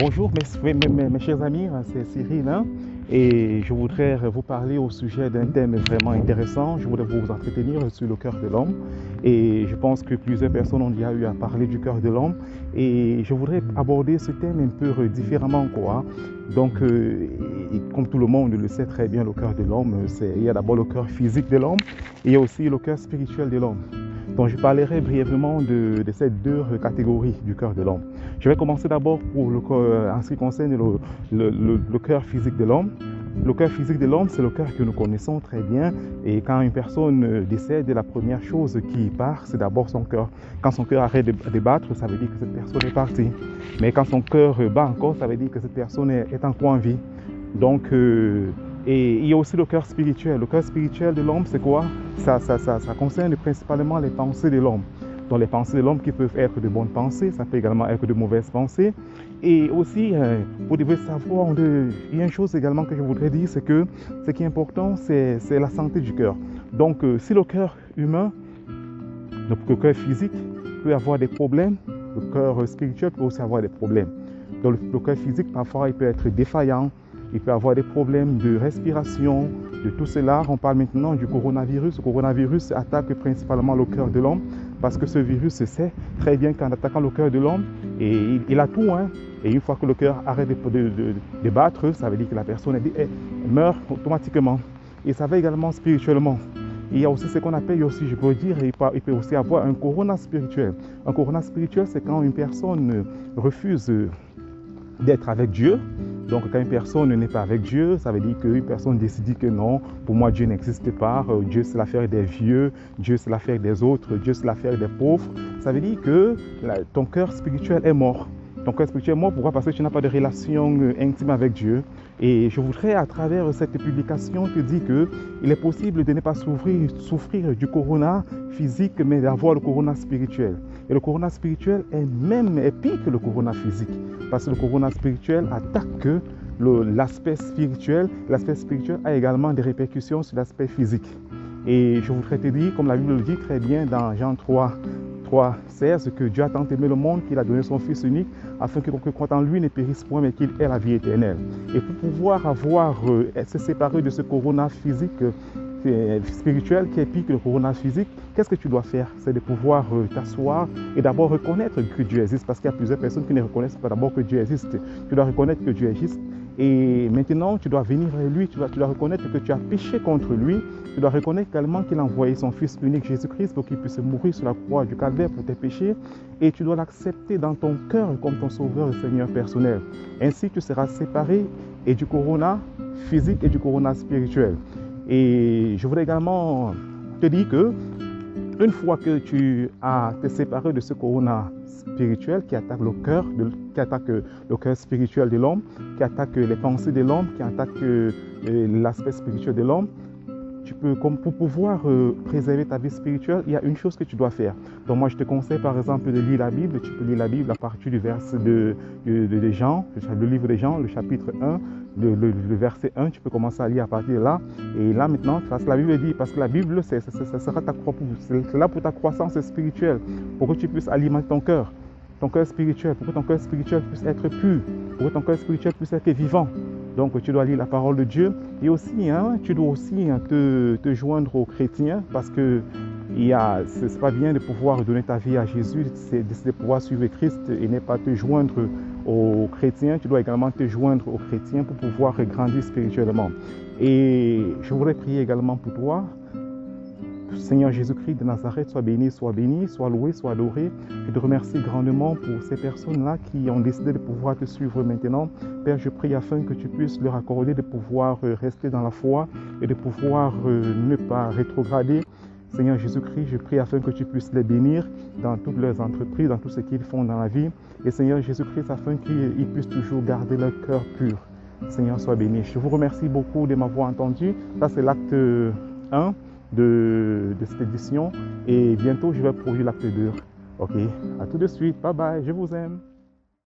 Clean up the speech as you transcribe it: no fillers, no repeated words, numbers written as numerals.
Bonjour mes chers amis, c'est Cyril hein, et je voudrais vous parler au sujet d'un thème vraiment intéressant. Je voudrais vous entretenir sur le cœur de l'homme et je pense que plusieurs personnes ont déjà eu à parler du cœur de l'homme et je voudrais aborder ce thème un peu différemment quoi. Donc comme tout le monde le sait très bien, le cœur de l'homme, il y a d'abord le cœur physique de l'homme et il y a aussi le cœur spirituel de l'homme. Donc je parlerai brièvement de ces deux catégories du cœur de l'homme. Je vais commencer d'abord en ce qui concerne le cœur physique de l'homme. Le cœur physique de l'homme, c'est le cœur que nous connaissons très bien. Et quand une personne décède, la première chose qui part, c'est d'abord son cœur. Quand son cœur arrête de battre, ça veut dire que cette personne est partie. Mais quand son cœur bat encore, ça veut dire que cette personne est encore en vie. Donc, et il y a aussi le cœur spirituel. Le cœur spirituel de l'homme, c'est quoi? Ça concerne principalement les pensées de l'homme. Donc les pensées de l'homme qui peuvent être de bonnes pensées, ça peut également être de mauvaises pensées. Et aussi, vous devez savoir, il y a une chose également que je voudrais dire, c'est que ce qui est important, c'est la santé du cœur. Donc si le cœur humain, donc le cœur physique peut avoir des problèmes, le cœur spirituel peut aussi avoir des problèmes. Donc le cœur physique, parfois, il peut être défaillant, il peut avoir des problèmes de respiration, de tout cela. On parle maintenant du coronavirus. Le coronavirus attaque principalement le cœur de l'homme parce que ce virus sait très bien qu'en attaquant le cœur de l'homme, et il a tout. Hein, et une fois que le cœur arrête de battre, ça veut dire que la personne meurt automatiquement. Et ça va également spirituellement. Il y a aussi ce qu'on appelle aussi, je peux dire, il peut aussi avoir un corona spirituel. Un corona spirituel, c'est quand une personne refuse d'être avec Dieu. Donc quand une personne n'est pas avec Dieu, ça veut dire qu'une personne décide que non, pour moi Dieu n'existe pas, Dieu c'est l'affaire des vieux, Dieu c'est l'affaire des autres, Dieu c'est l'affaire des pauvres. Ça veut dire que ton cœur spirituel est mort. Ton cœur spirituel est mort, pourquoi? Parce que tu n'as pas de relation intime avec Dieu. Et je voudrais à travers cette publication te dire qu'il est possible de ne pas souffrir du corona physique, mais d'avoir le corona spirituel. Et le corona spirituel est pire que le corona physique. Parce que le corona spirituel attaque l'aspect spirituel. L'aspect spirituel a également des répercussions sur l'aspect physique. Et je voudrais te dire, comme la Bible le dit très bien dans Jean 3:16, que Dieu a tant aimé le monde qu'il a donné son Fils unique, afin que quiconque croit en lui ne périsse point, mais qu'il ait la vie éternelle. Et pour pouvoir se séparer de ce corona physique, spirituel qui est pire que le corona physique, qu'est-ce que tu dois faire? C'est de pouvoir t'asseoir et d'abord reconnaître que Dieu existe, parce qu'il y a plusieurs personnes qui ne reconnaissent pas d'abord que Dieu existe. Tu dois reconnaître que Dieu existe et maintenant tu dois venir vers lui, tu dois reconnaître que tu as péché contre lui, tu dois reconnaître également qu'il a envoyé son Fils unique Jésus-Christ pour qu'il puisse mourir sur la croix du calvaire pour tes péchés, et tu dois l'accepter dans ton cœur comme ton sauveur et Seigneur personnel. Ainsi tu seras séparé et du corona physique et du corona spirituel. Et je voudrais également te dire que une fois que tu as été séparé de ce corona spirituel qui attaque le cœur spirituel de l'homme, qui attaque les pensées de l'homme, qui attaque l'aspect spirituel de l'homme, pour pouvoir préserver ta vie spirituelle, il y a une chose que tu dois faire. Donc moi, je te conseille par exemple de lire la Bible. Tu peux lire la Bible à partir du verset de Jean, le livre de Jean, le chapitre 1, le verset 1. Tu peux commencer à lire à partir de là. Et là maintenant, parce que la Bible dit, parce que la Bible, c'est là pour ta croissance spirituelle, pour que tu puisses alimenter ton cœur spirituel, pour que ton cœur spirituel puisse être pur, pour que ton cœur spirituel puisse être vivant. Donc tu dois lire la parole de Dieu et aussi tu dois aussi te joindre aux chrétiens, parce que c'est pas bien de pouvoir donner ta vie à Jésus, c'est de pouvoir suivre Christ et ne pas te joindre aux chrétiens. Tu dois également te joindre aux chrétiens pour pouvoir grandir spirituellement. Et je voudrais prier également pour toi. Seigneur Jésus-Christ de Nazareth, sois béni, sois loué, sois adoré. Je te remercie grandement pour ces personnes-là qui ont décidé de pouvoir te suivre maintenant. Père, je prie afin que tu puisses leur accorder de pouvoir rester dans la foi et de pouvoir ne pas rétrograder. Seigneur Jésus-Christ, je prie afin que tu puisses les bénir dans toutes leurs entreprises, dans tout ce qu'ils font dans la vie. Et Seigneur Jésus-Christ, afin qu'ils puissent toujours garder leur cœur pur. Seigneur, sois béni. Je vous remercie beaucoup de m'avoir entendu. Ça, c'est l'acte 1. De cette édition, et bientôt je vais produire l'acte 2. Ok, à tout de suite, bye bye, je vous aime.